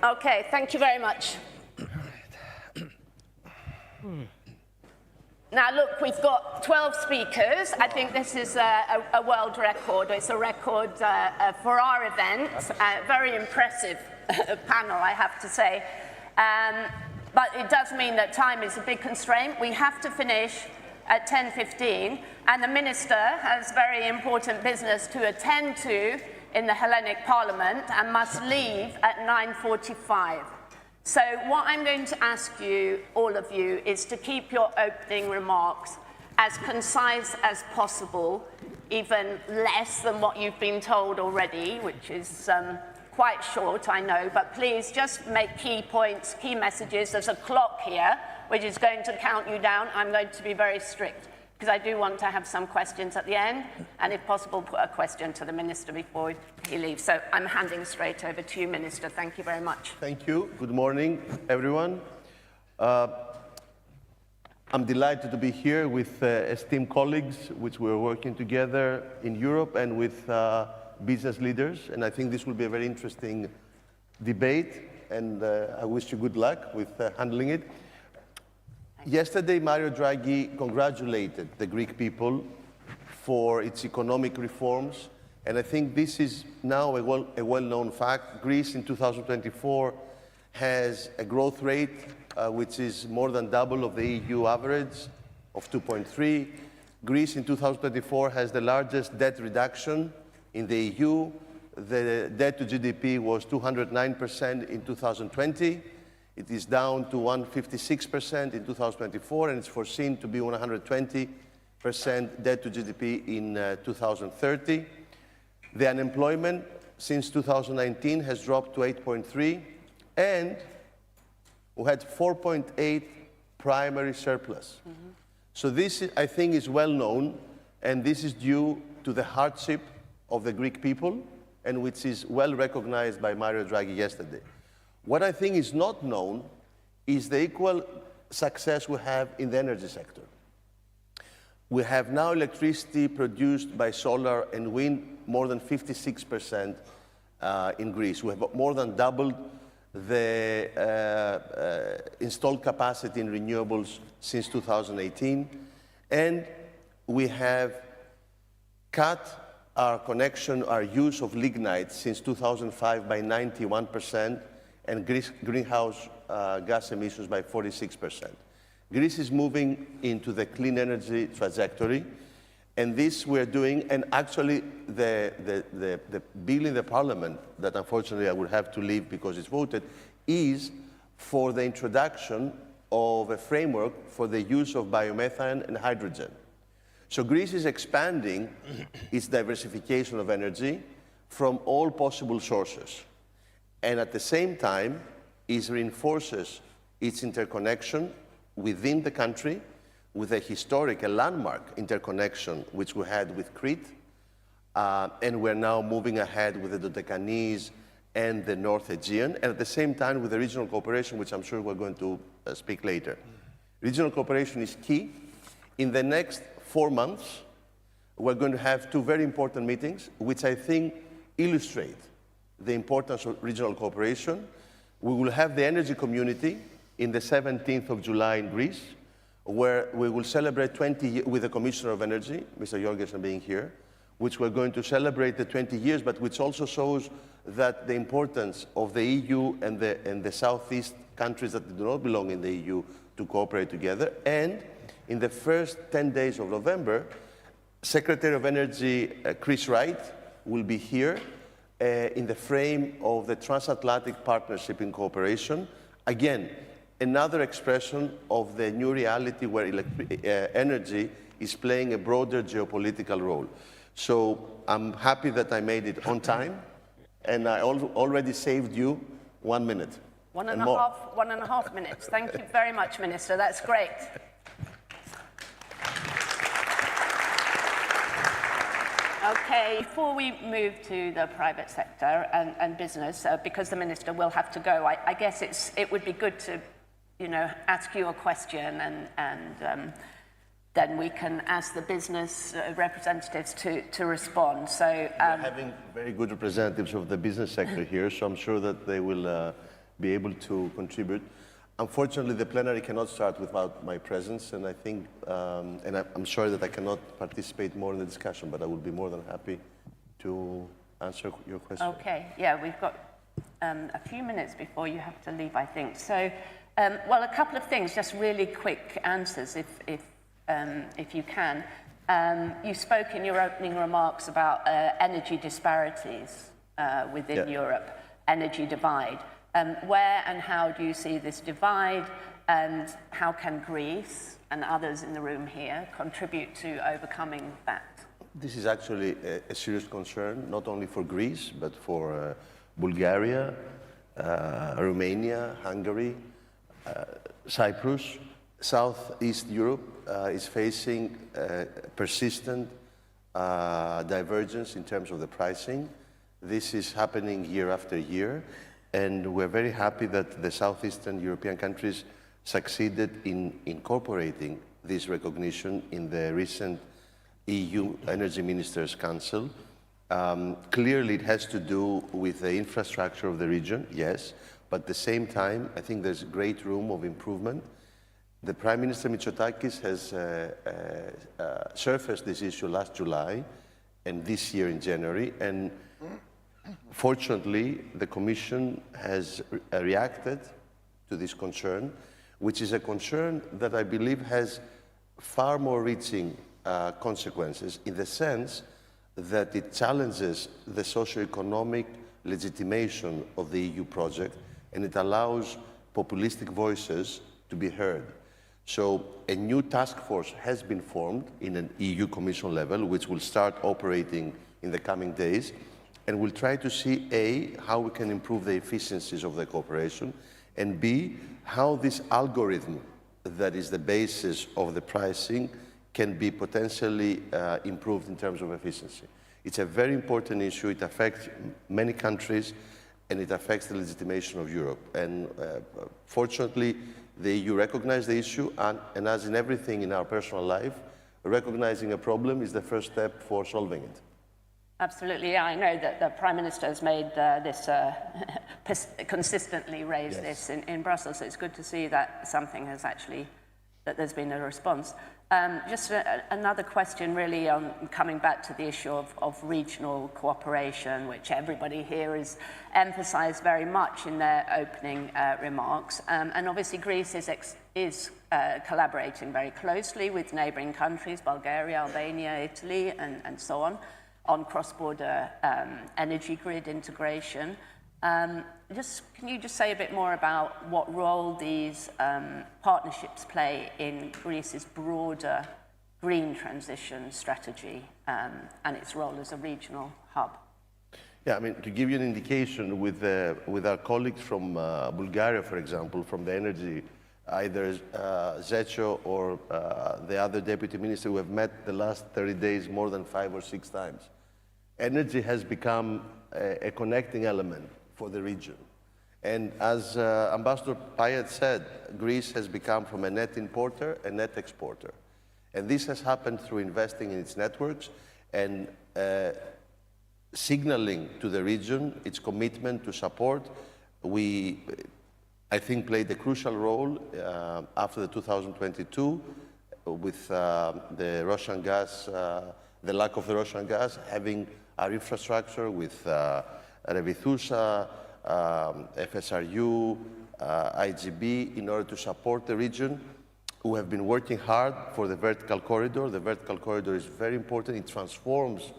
Okay, thank you very much. Now, look, we've got 12 speakers. I think this is a world record. It's a record for our event. Very impressive panel, I have to say. But it does mean that time is a big constraint. We have to finish at 10:15, and the Minister has very important business to attend to in the Hellenic Parliament and must leave at 9:45. So what I'm going to ask you, all of you, is to keep your opening remarks as concise as possible, even less than what you've been told already, which is quite short, I know, but please just make key points, key messages. There's a clock here, which is going to count you down. I'm going to be very strict, because I do want to have some questions at the end, and if possible, put a question to the Minister before he leaves. So I'm handing straight over to you, Minister. Thank you very much. Thank you. Good morning, everyone. I'm delighted to be here with esteemed colleagues, which we're working together in Europe, and with business leaders. And I think this will be a very interesting debate, and I wish you good luck with handling it. Yesterday, Mario Draghi congratulated the Greek people for its economic reforms, and I think this is now a well-known fact. Greece in 2024 has a growth rate which is more than double of the EU average of 2.3. Greece in 2024 has the largest debt reduction in the EU. The debt to GDP was 209% in 2020. It is down to 156% in 2024, and it's foreseen to be 120% debt to GDP in 2030. The unemployment since 2019 has dropped to 8.3, and we had 4.8 primary surplus. So this, I think, is well known, and this is due to the hardship of the Greek people, and which is well recognized by Mario Draghi yesterday. What I think is not known is the equal success we have in the energy sector. We have now electricity produced by solar and wind more than 56% in Greece. We have more than doubled the installed capacity in renewables since 2018. And we have cut our use of lignite since 2005 by 91%, and greenhouse gas emissions by 46%. Greece is moving into the clean energy trajectory, and this we're doing, and actually the bill in the Parliament, that unfortunately I will have to leave because it's voted, is for the introduction of a framework for the use of biomethane and hydrogen. So Greece is expanding its diversification of energy from all possible sources, and at the same time, it reinforces its interconnection within the country with a historic, a landmark interconnection which we had with Crete, and we're now moving ahead with the Dodecanese and the North Aegean, and at the same time with the regional cooperation, which I'm sure we're going to speak later. Regional cooperation is key. In the next 4 months, we're going to have 2 very important meetings, which I think illustrate the importance of regional cooperation. We will have the energy community in the 17th of July in Greece, where we will celebrate 20 years with the Commissioner of Energy, Mr. Jorgensen being here, which we're going to celebrate the 20 years, but which also shows that the importance of the EU and the Southeast countries that do not belong in the EU to cooperate together. And in the first 10 days of November, Secretary of Energy Chris Wright will be here in the frame of the Transatlantic Partnership in Cooperation. Again, another expression of the new reality where energy is playing a broader geopolitical role. So I'm happy that I made it on time, and I already saved you 1 minute. One and a half minutes. Thank you very much, Minister. That's great. Okay, before we move to the private sector and business, because the Minister will have to go, I guess it would be good to, ask you a question, and then we can ask the business representatives to respond. So we're having very good representatives of the business sector here, so I'm sure that they will be able to contribute. Unfortunately, the plenary cannot start without my presence, and I think, and I'm sorry that I cannot participate more in the discussion, but I would be more than happy to answer your question. Okay, yeah, we've got a few minutes before you have to leave, I think. So, well, a couple of things, just really quick answers, if you can. You spoke in your opening remarks about energy disparities within Europe, energy divide. Where and how do you see this divide, and how can Greece and others in the room here contribute to overcoming that? This is actually a serious concern, not only for Greece, but for Bulgaria, Romania, Hungary, Cyprus. Southeast Europe is facing persistent divergence in terms of the pricing. This is happening year after year, and we're very happy that the southeastern European countries succeeded in incorporating this recognition in the recent EU Energy Ministers' Council. Clearly, it has to do with the infrastructure of the region, yes, but at the same time, I think there's great room of improvement. The Prime Minister Mitsotakis has surfaced this issue last July and this year in January, and fortunately, the Commission has reacted to this concern, which is a concern that I believe has far more reaching consequences, in the sense that it challenges the socio-economic legitimation of the EU project, and it allows populistic voices to be heard. So a new task force has been formed in an EU Commission level, which will start operating in the coming days, and we'll try to see, A, how we can improve the efficiencies of the cooperation, and B, how this algorithm that is the basis of the pricing can be potentially improved in terms of efficiency. It's a very important issue. It affects many countries, and it affects the legitimation of Europe. And fortunately, the EU recognized the issue, and as in everything in our personal life, recognizing a problem is the first step for solving it. Absolutely, yeah. I know that the Prime Minister has made this, consistently raised this in Brussels, so it's good to see that something has actually, that there's been a response. Just another question really on coming back to the issue of regional cooperation, which everybody here has emphasized very much in their opening remarks. And obviously Greece is collaborating very closely with neighboring countries, Bulgaria, Albania, Italy, and so on cross-border energy grid integration. Can you just say a bit more about what role these partnerships play in Greece's broader green transition strategy and its role as a regional hub? Yeah, I mean, to give you an indication, with our colleagues from Bulgaria, for example, from the energy, either Zecho or the other deputy minister, who have met the last 30 days more than 5 or 6 times. Energy has become a connecting element for the region. And as Ambassador Payet said, Greece has become from a net importer a net exporter. And this has happened through investing in its networks and signaling to the region its commitment to support. We, I think, played a crucial role after the 2022 with the Russian gas, the lack of the Russian gas, having our infrastructure with Revithousa, FSRU, IGB, in order to support the region, who have been working hard for the vertical corridor. The vertical corridor is very important. It transforms.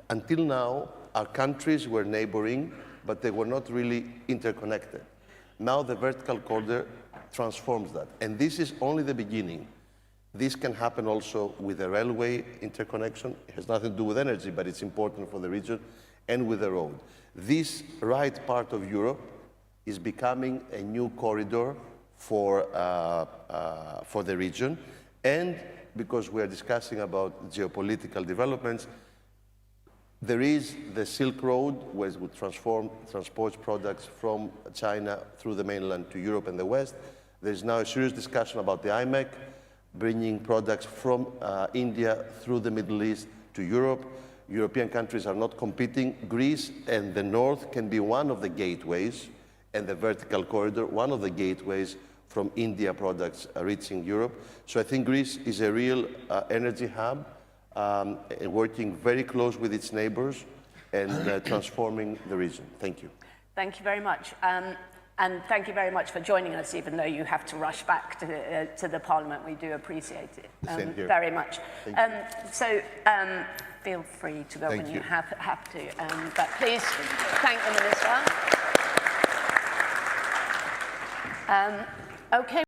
Until now, our countries were neighboring, but they were not really interconnected. Now the vertical corridor transforms that. And this is only the beginning. This can happen also with the railway interconnection. It has nothing to do with energy, but it's important for the region, and with the road. This right part of Europe is becoming a new corridor for the region. And because we are discussing about geopolitical developments, there is the Silk Road, where it would transport products from China through the mainland to Europe and the West. There's now a serious discussion about the IMEC, bringing products from India through the Middle East to Europe. European countries are not competing. Greece and the North can be one of the gateways, and the vertical corridor, one of the gateways from India products reaching Europe. So I think Greece is a real energy hub, working very close with its neighbors and transforming the region. Thank you. Thank you very much. And thank you very much for joining us, even though you have to rush back to the Parliament. We do appreciate it very much. So feel free to go when you have to. But please thank the Minister. Okay.